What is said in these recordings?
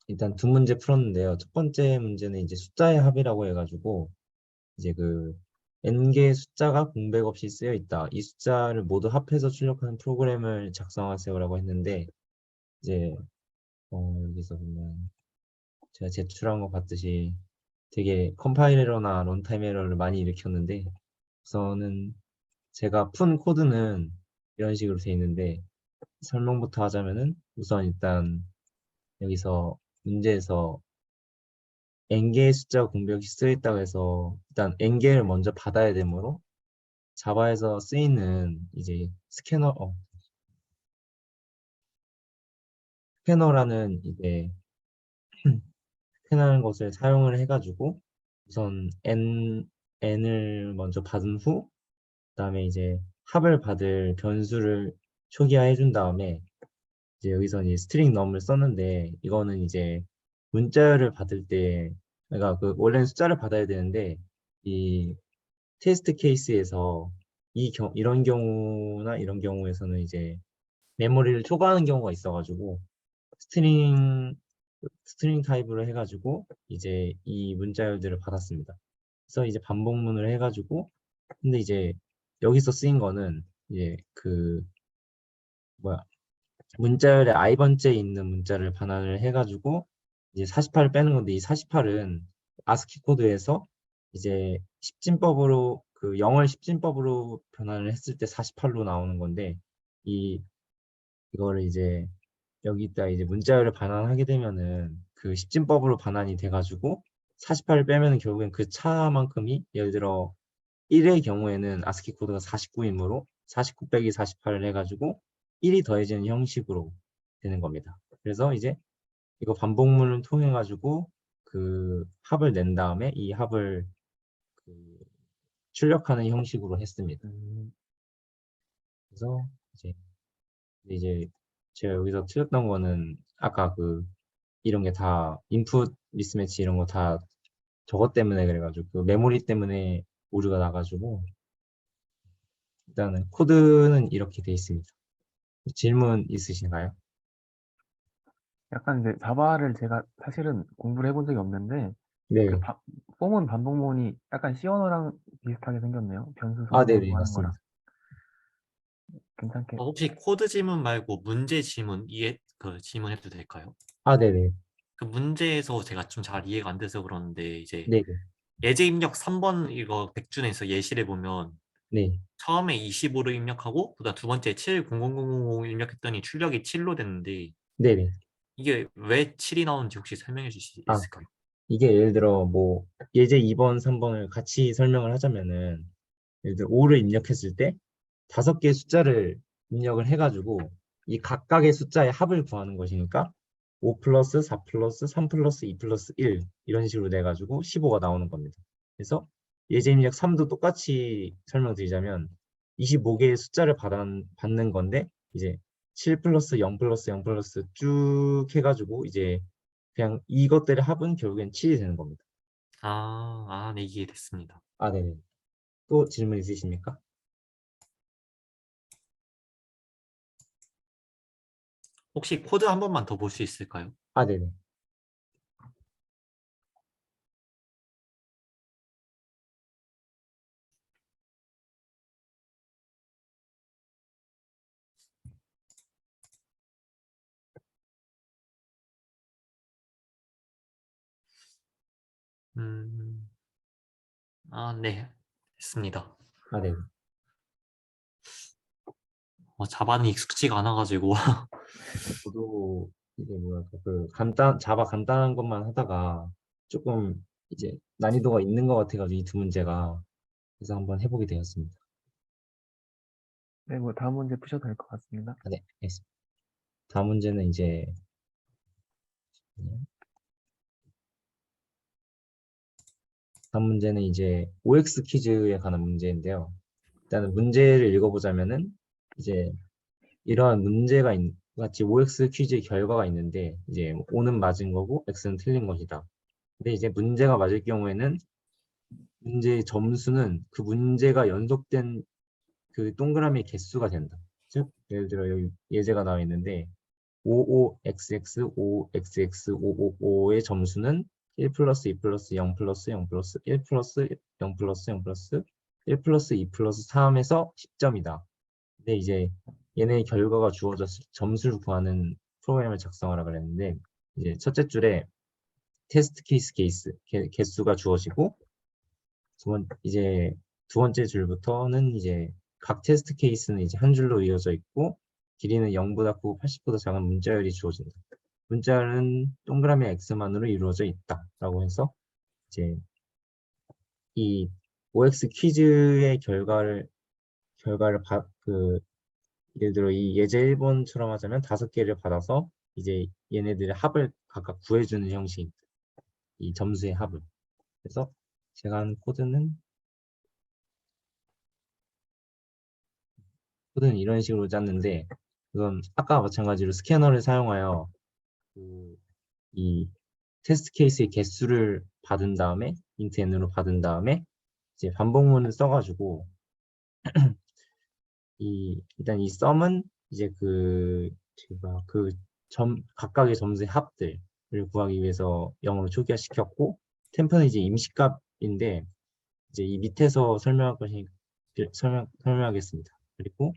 일단 두 문제 풀었는데요. 첫 번째 문제는 이제 숫자의 합이라고 해가지고 이제 그 n개의 숫자가 공백 없이 쓰여 있다. 이 숫자를 모두 합해서 출력하는 프로그램을 작성하세요라고 했는데 이제 여기서 보면 제가 제출한 것 봤듯이 되게 컴파일 에러나 런타임 에러를 많이 일으켰는데 우선은 제가 푼 코드는 이런 식으로 돼 있는데 설명부터 하자면은 우선 일단 여기서 문제에서 n개의 숫자 공백이 쓰여 있다고 해서 일단 n개를 먼저 받아야 되므로 자바에서 쓰이는 이제 스캐너라는 이제 스캐너라는 것을 사용을 해가지고 우선 n을 먼저 받은 후 그다음에 이제 합을 받을 변수를 초기화해 준 다음에 이제 여기서 이제 스트링 넘을 썼는데 이거는 이제 문자를 받을 때 그러니까 그 원래는 숫자를 받아야 되는데 이 테스트 케이스에서 이런 경우나 이런 경우에서는 이제 메모리를 초과하는 경우가 있어가지고 스트링 스트링 타입으로 해가지고 이제 이 문자열들을 받았습니다. 그래서 이제 반복문을 해가지고 근데 이제 여기서 쓰인 거는 이제 그 뭐야 문자열의 i번째에 있는 문자를 반환을 해가지고 이제 48을 빼는 건데 이 48은 아스키 코드에서 이제 10진법으로 그 0을 10진법으로 변환을 했을 때 48로 나오는 건데 이거를 이제 여기다 이제 문자열을 반환하게 되면은 그 10진법으로 반환이 돼가지고 48을 빼면은 결국엔 그 차만큼이 예를 들어 1의 경우에는 아스키 코드가 49이므로 49 빼기 48을 해가지고 1이 더해지는 형식으로 되는 겁니다. 그래서 이제 이거 반복문을 통해 가지고 그 합을 낸 다음에 이 합을 그 출력하는 형식으로 했습니다. 그래서 이제 제가 여기서 틀렸던 거는 아까 그 이런 게 다 인풋 미스매치 이런 거 다 저것 때문에 그래가지고 그 메모리 때문에 오류가 나가지고 일단은 코드는 이렇게 돼 있습니다. 질문 있으신가요? 약간 이제 자바를 제가 사실은 공부를 해본 적이 없는데 그 네. 폼은 반복문이 약간 C 언어랑 비슷하게 생겼네요. 변수 아, 선언하고 네네, 하는 거랑 맞습니다. 괜찮게. 혹시 코드 지문 말고 문제 지문 그 질문해도 될까요? 아, 네네. 그 문제에서 제가 좀 잘 이해가 안 돼서 그러는데 이제 네네. 예제 입력 3번 이거 백준에서 예시를 보면 네. 처음에 25로 입력하고 그다음 두 번째 700000 입력했더니 출력이 7로 됐는데 네네. 이게 왜 7이 나오는지 혹시 설명해 주실 수 아, 있을까요? 이게 예를 들어 뭐 예제 2번, 3번을 같이 설명을 하자면은 예를 들어 5를 입력했을 때 5개의 숫자를 입력을 해가지고 이 각각의 숫자의 합을 구하는 것이니까 5 플러스 4 플러스 3 플러스 2 플러스 1 이런 식으로 내가지고 15가 나오는 겁니다. 그래서 예제 입력 3도 똑같이 설명드리자면 25개의 숫자를 받는 건데 이제 7 플러스 0 플러스 0 플러스 쭉 해가지고 이제 그냥 이것들의 합은 결국엔 7이 되는 겁니다. 네, 이해됐습니다. 아, 네네. 또 질문 있으십니까? 혹시 코드 한 번만 더 볼 수 있을까요? 아, 네네. 음, 네, 됐습니다. 아, 네네. 자바는 익숙지가 않아가지고 저도 이제 뭐랄까 자바 간단한 것만 하다가 조금 이제 난이도가 있는 것 같아가지고 이 두 문제가 그래서 한번 해보게 되었습니다. 네, 뭐 다음 문제 푸셔도 될 것 같습니다. 아, 네, 알겠습니다. 다음 문제는 이제 다음 문제는 이제 OX 퀴즈에 관한 문제인데요. 일단은 문제를 읽어보자면은 이제 이러한 같이 OX 퀴즈의 결과가 있는데 이제 O는 맞은 거고 X는 틀린 것이다. 근데 이제 문제가 맞을 경우에는 문제의 점수는 그 문제가 연속된 그 동그라미 개수가 된다. 즉, 예를 들어 여기 예제가 나와 있는데 55xx 5xx 555의 점수는 1 플러스 2 플러스 0 플러스 0 플러스 1 플러스 0 플러스 0 플러스 1 플러스 2 플러스 3에서 10점이다. 근데 이제 얘네 결과가 주어졌을 점수를 구하는 프로그램을 작성하라 그랬는데 이제 첫째 줄에 테스트 케이스 개수가 주어지고 이제 두 번째 줄부터는 이제 각 테스트 케이스는 이제 한 줄로 이어져 있고 길이는 0보다 크고 80보다 작은 문자열이 주어진다. 문자열은 동그라미 x만으로 이루어져 있다라고 해서 이제 이 OX 퀴즈의 결과를 예를 들어 이 예제 1번처럼 하자면 5개를 받아서 이제 얘네들의 합을 각각 구해주는 형식, 이 점수의 합을. 그래서 제가 한 코드는 이런 식으로 짰는데 우선 아까와 마찬가지로 스캐너를 사용하여 이 테스트 케이스의 개수를 받은 다음에 int n으로 받은 다음에 이제 반복문을 써가지고 일단 이 sum은 이제 각각의 점수의 합들을 구하기 위해서 0으로 초기화시켰고 템프는 이제 임시값인데 이제 이 밑에서 설명하겠습니다. 그리고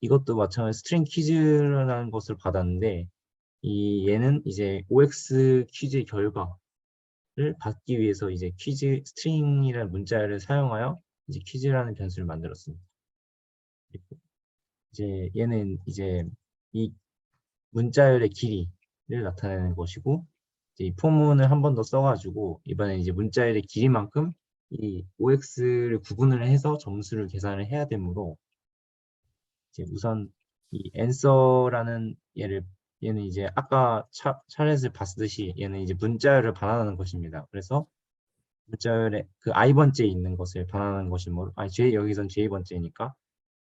이것도 마찬가지로 스트링 퀴즈라는 것을 받았는데 얘는 이제 OX 퀴즈 결과를 받기 위해서 이제 스트링이라는 문자를 사용하여 이제 퀴즈라는 변수를 만들었습니다. 그리고 이제 얘는 이제 이 문자열의 길이를 나타내는 것이고 이제 이 포문을 한 번 더 써가지고 이번에 이제 문자열의 길이만큼 이 OX를 구분을 해서 점수를 계산을 해야 되므로 이제 우선 이 answer라는 얘는 이제 아까 차례를 봤듯이 얘는 이제 문자열을 반환하는 것입니다. 그래서 문자열의 그 i번째에 있는 것을 반환하는 것이므로 여기선 j번째니까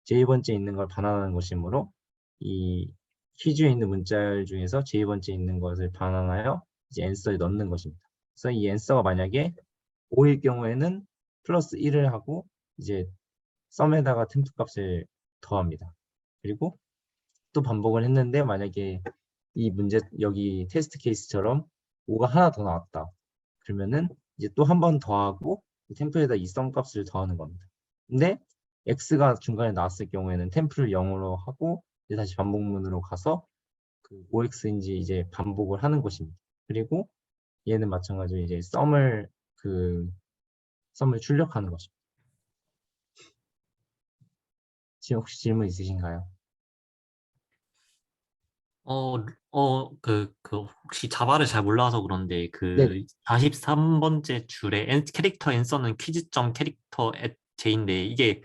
j번째에 있는 걸 반환하는 것이므로 이 퀴즈에 있는 문자열 중에서 j번째에 있는 것을 반환하여 이제 answer에 넣는 것입니다. 그래서 이 answer가 만약에 5일 경우에는 플러스 1을 하고 이제 sum에다가 템프 값을 더합니다. 그리고 또 반복을 했는데 만약에 이 문제 여기 테스트 케이스처럼 5가 하나 더 나왔다. 그러면은 이제 또 한 번 더하고 템플에다 이 sum 값을 더하는 겁니다. 근데 x가 중간에 나왔을 경우에는 템플을 0으로 하고 이제 다시 반복문으로 가서 그 5x인지 이제 반복을 하는 것입니다. 그리고 얘는 마찬가지로 이제 sum을 출력하는 것입니다. 지금 혹시 질문 있으신가요? 혹시 자바를 잘 몰라서 그런데 네, 43번째 줄에 캐릭터 엔서는 퀴즈점 캐릭터 at j인데 이게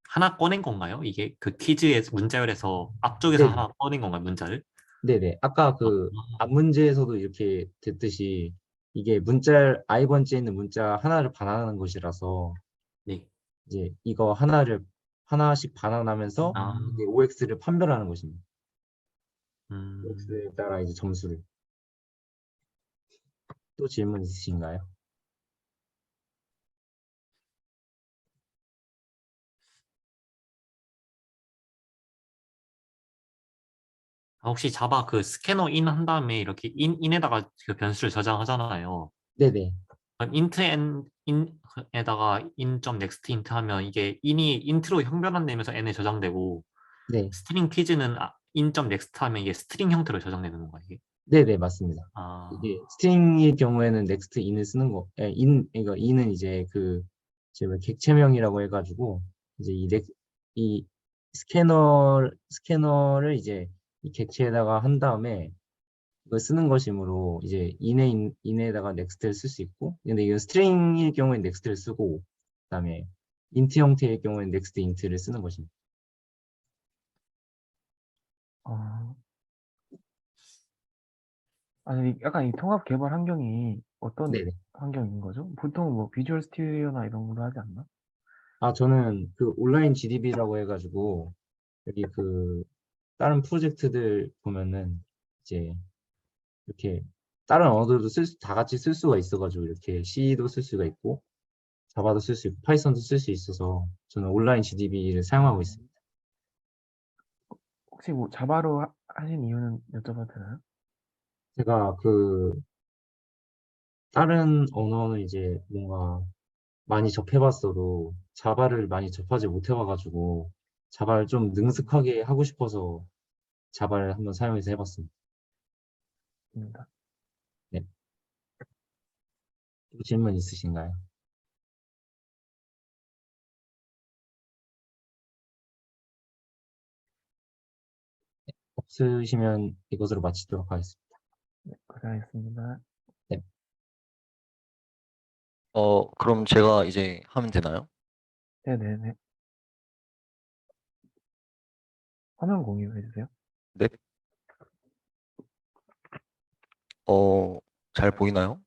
하나 꺼낸 건가요? 이게 그 퀴즈의 문자열에서 앞쪽에서 네, 하나 꺼낸 건가요, 문자를? 네네. 아까 아, 앞 문제에서도 이렇게 됐듯이 이게 문자 i번째에 있는 문자 하나를 반환하는 것이라서 네. 이제 이거 하나씩 반환하면서 이제 OX를 판별하는 것입니다. 음, OX에 따라 이제 점수를. 또 질문 있으신가요? 혹시 자바 그 스캐너 인 한 다음에 이렇게 인에다가 그 변수를 저장하잖아요. 네네. 그럼 int n 인에다가 in.next int 하면 이게 인이 인트로 형변환되면서 n에 저장되고 네. 스트링 퀴즈는 in.next 하면 이게 스트링 형태로 저장되는 건가요, 이게? 네네, 맞습니다. 아, 이게 스트링일 경우에는 next in을 쓰는 거, 이거 in은 이제 제가 객체명이라고 해가지고 이제 이 스캐너를 이제 이 객체에다가 한 다음에 이걸 쓰는 것이므로 이제 in에다가 next를 쓸 수 있고, 근데 이거 스트링일 경우엔 next를 쓰고, 그다음에 int 형태의 경우엔 next int를 쓰는 것입니다. 아, 아니, 약간 이 통합 개발 환경이 어떤 네네. 환경인 거죠? 보통 뭐 비주얼 스튜디오나 이런 걸로 하지 않나? 저는 그 온라인 GDB라고 해가지고 여기 다른 프로젝트들 보면은 이제 이렇게 다른 언어들도 다 같이 쓸 수가 있어가지고 이렇게 C도 쓸 수가 있고 자바도 쓸 수 있고 파이썬도 쓸 수 있어서 저는 온라인 GDB를 사용하고 있습니다. 혹시 뭐 자바로 하신 이유는 여쭤봐도 되나요? 제가 다른 언어는 이제 뭔가 많이 접해봤어도 자바를 많이 접하지 못해봐가지고 자바를 좀 능숙하게 하고 싶어서 자바를 한번 사용해서 해봤습니다. 입니다. 네. 또 질문 있으신가요? 없으시면 이것으로 마치도록 하겠습니다. 네, 고생하셨습니다. 네. 그럼 제가 이제 하면 되나요? 네네네. 화면 공유해주세요. 네. 잘 보이나요?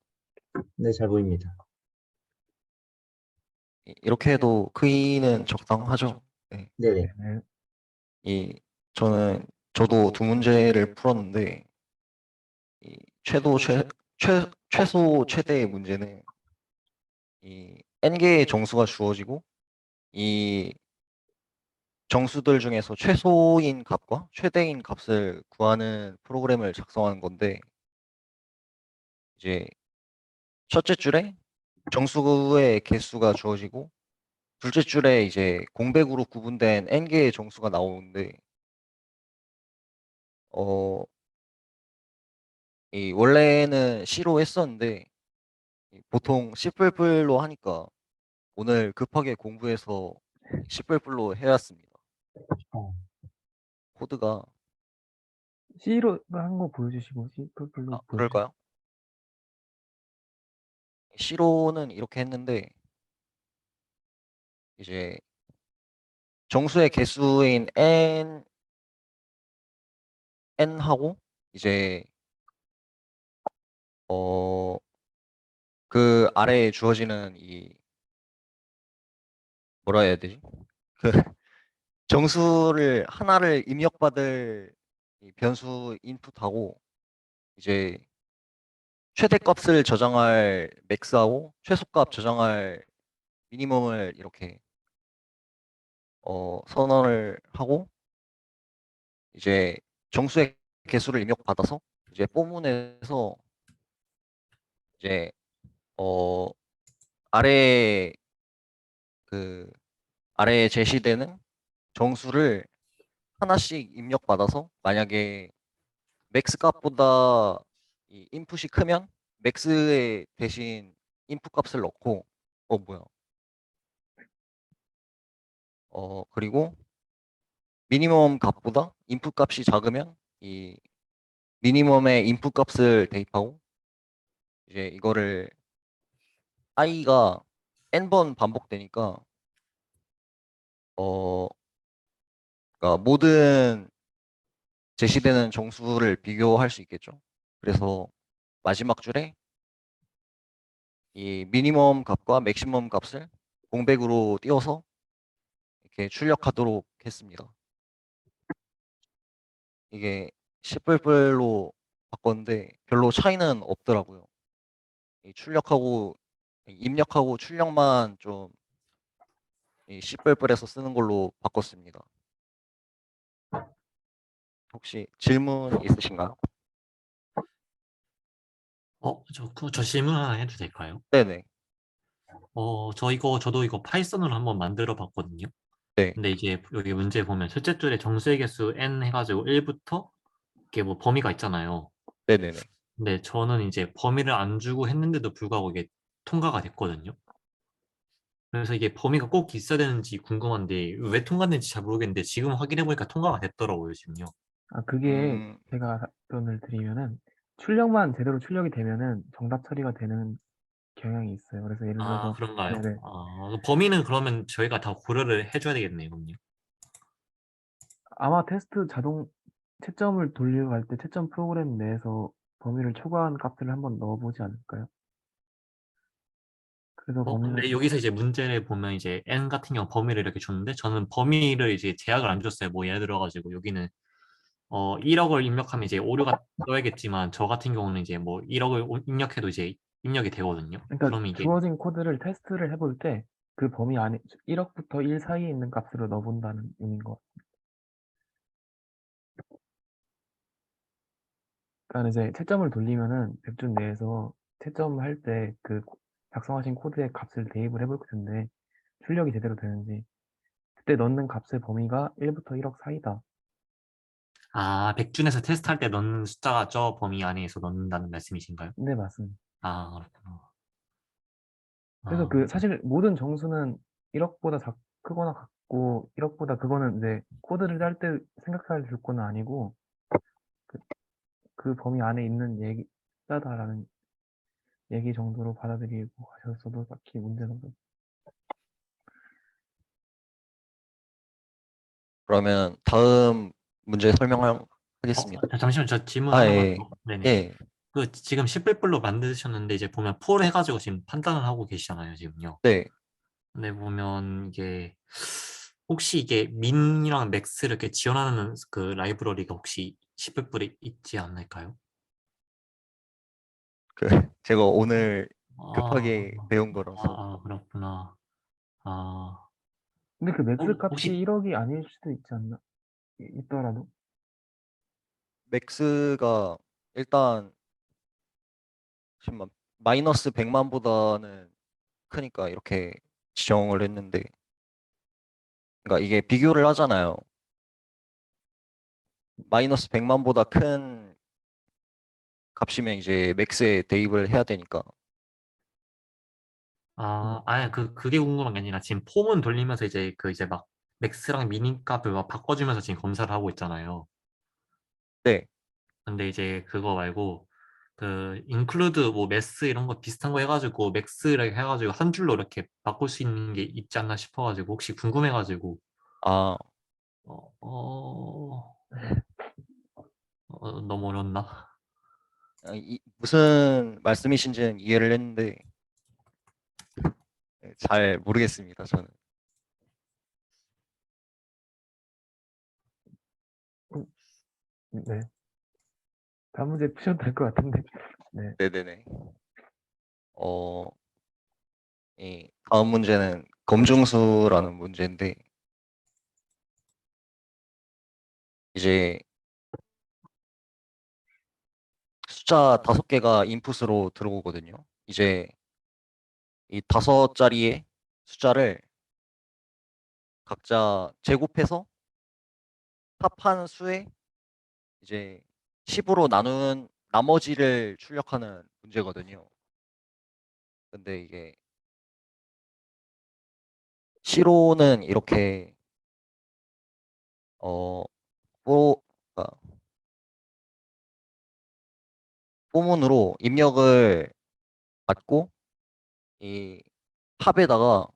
네, 잘 보입니다. 이렇게 해도 크기는 적당하죠? 네. 네네. 네네. 이, 저도 두 문제를 풀었는데, 이 최소, 최대의 문제는 이 n개의 정수가 주어지고, 이 정수들 중에서 최소인 값과 최대인 값을 구하는 프로그램을 작성하는 건데, 이제 첫째 줄에 정수의 개수가 주어지고, 둘째 줄에 이제 공백으로 구분된 n개의 정수가 나오는데, 어, 원래는 C로 했었는데, 보통 C++로 하니까 오늘 급하게 공부해서 C++로 해왔습니다. 어, C로 코드가, 한 거 보여주시고 C++로 보여주세요. 그럴까요? C로는 이렇게 했는데, 이제 정수의 개수인 n하고, 이제, 어, 그 아래에 주어지는 뭐라 해야 되지? 그 정수를 하나를 입력받을 이 변수 인풋하고 이제 최대값을 저장할 맥스하고 최소값 저장할 미니멈을 이렇게 선언을 하고 이제 정수의 개수를 입력받아서 이제 포문에서 이제 어 아래에 그 아래에 제시되는 정수를 하나씩 입력받아서 만약에 맥스 값보다 이 인풋이 크면 맥스의 대신 인풋 값을 넣고 뭐야 그리고 미니멈 값보다 인풋 값이 작으면 이 미니멈의 인풋 값을 대입하고 이제 이거를 i가 n번 반복되니까 어 그러니까 모든 제시되는 정수를 비교할 수 있겠죠. 그래서 마지막 줄에 이 미니멈 값과 맥시멈 값을 공백으로 띄워서 이렇게 출력하도록 했습니다. 이게 C++로 바꿨는데 별로 차이는 없더라고요. 이 출력하고 입력하고 출력만 좀 이 C++에서 쓰는 걸로 바꿨습니다. 혹시 질문 있으신가요? 저 질문 하나 해도 될까요? 네네. 저도 이거 파이썬으로 한번 만들어 봤거든요. 네. 근데 이제 여기 문제 보면 첫째 줄에 정수의 개수 n 해가지고 1부터 이게 뭐 범위가 있잖아요. 네네네. 근데 저는 이제 범위를 안 주고 했는데도 불구하고 이게 통과가 됐거든요. 그래서 이게 범위가 꼭 있어야 되는지 궁금한데 왜 통과됐는지 잘 모르겠는데 지금 확인해보니까 통과가 됐더라고요, 지금요. 그게 음, 제가 답변을 드리면은 출력만 제대로 출력이 되면은 정답 처리가 되는 경향이 있어요. 그래서 예를 아, 들어서 그런가요? 네네. 범위는 그러면 저희가 다 고려를 해줘야 되겠네요, 그럼요. 아마 테스트 자동 채점을 돌리고 갈 때 채점 프로그램 내에서 범위를 초과한 값을 한번 넣어보지 않을까요? 그래서 범위를 근데 여기서 이제 문제를 보면 이제 n 같은 경우 범위를 이렇게 줬는데 저는 범위를 이제 제약을 안 줬어요. 뭐 예를 들어가지고 여기는 1억을 입력하면 이제 오류가 떠야겠지만 저 같은 경우는 이제 뭐 1억을 입력해도 이제 입력이 되거든요. 그러니까 그러면 이게 주어진 코드를 테스트를 해볼 때 그 범위 안에 1억부터 1 사이에 있는 값으로 넣어본다는 의미인 것 같아요. 그러니까 이제 채점을 돌리면은 100줄 내에서 채점할 때 그 작성하신 코드의 값을 대입을 해볼 텐데 출력이 제대로 되는지 그때 넣는 값의 범위가 1부터 1억 사이다. 아, 백준에서 테스트할 때 넣는 숫자가 저 범위 안에서 넣는다는 말씀이신가요? 네, 맞습니다. 아, 그렇구나. 그래서 아, 그 사실 모든 정수는 1억보다 크거나 같고 1억보다 그거는 이제 코드를 짤 때 생각할 조건은 아니고 그, 그 범위 안에 있는 얘기 숫자다라는 얘기 정도로 받아들이고 가셨어도 딱히 문제는 없어요. 그러면 다음 문제 설명하겠습니다. 잠시만, 저 질문 아, 하나만 예, 더. 네네. 예, 그 지금 10불로 만드셨는데 이제 보면 폴 해가지고 지금 판단을 하고 계시잖아요, 지금요. 네. 근데 보면 이게 혹시 이게 민이랑 맥스를 이렇게 지원하는 그 라이브러리가 혹시 10불에 있지 않을까요? 그 제가 오늘 아, 급하게 배운 거라서. 그렇구나. 아, 근데 그 맥스 값이 혹시 1억이 아닐 수도 있지 않나? 있더라도. 맥스가 일단 잠시만 마이너스 100만보다는 크니까 이렇게 지정을 했는데, 그러니까 이게 비교를 하잖아요. 마이너스 100만보다 큰 값이면 이제 맥스에 대입을 해야 되니까. 아니 그게 궁금한 게 아니라 지금 폼은 돌리면서 이제 그 이제 막 맥스랑 미니 값을 막 바꿔주면서 지금 검사를 하고 있잖아요. 네. 근데 이제 그거 말고 그 인클루드 뭐 매스 이런 거 비슷한 거 해가지고 맥스를 해가지고 한 줄로 이렇게 바꿀 수 있는 게 있지 않나 싶어가지고 혹시 궁금해가지고 아, 어, 어, 너무 어렵나? 무슨 말씀이신지는 이해를 했는데 잘 모르겠습니다, 저는. 음, 네. 다음 문제 푸셔도 될 것 같은데. 네. 네네네. 어, 이 다음 문제는 검중수라는 문제인데, 이제 숫자 5개가 인풋으로 들어오거든요. 이제 이 5자리의 숫자를 각자 제곱해서 합한 수에 이제 10으로 나눈 나머지를 출력하는 문제거든요. 근데 이게 시로는 이렇게 어 그러니까 포문으로 입력을 받고 이 합에다가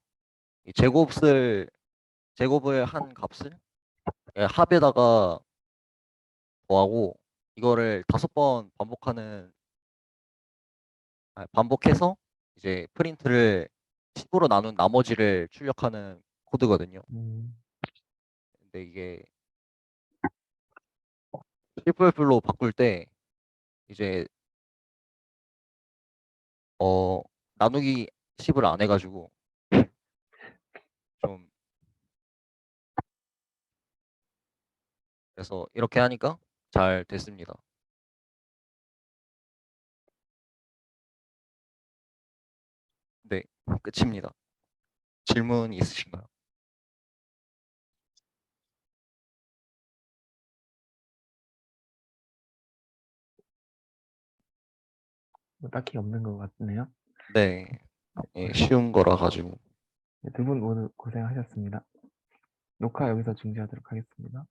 이 제곱을 한 값을 합에다가 더하고 이거를 5번 반복해서 이제 프린트를 10으로 나눈 나머지를 출력하는 코드거든요. 음, 근데 이게 C++로 바꿀 때 이제 어 나누기 10을 안 해가지고 좀, 그래서 이렇게 하니까 잘 됐습니다. 네, 끝입니다. 질문 있으신가요? 뭐 딱히 없는 것 같네요. 네, 예, 쉬운 거라 가지고. 두 분 모두 고생하셨습니다. 녹화 여기서 중지하도록 하겠습니다.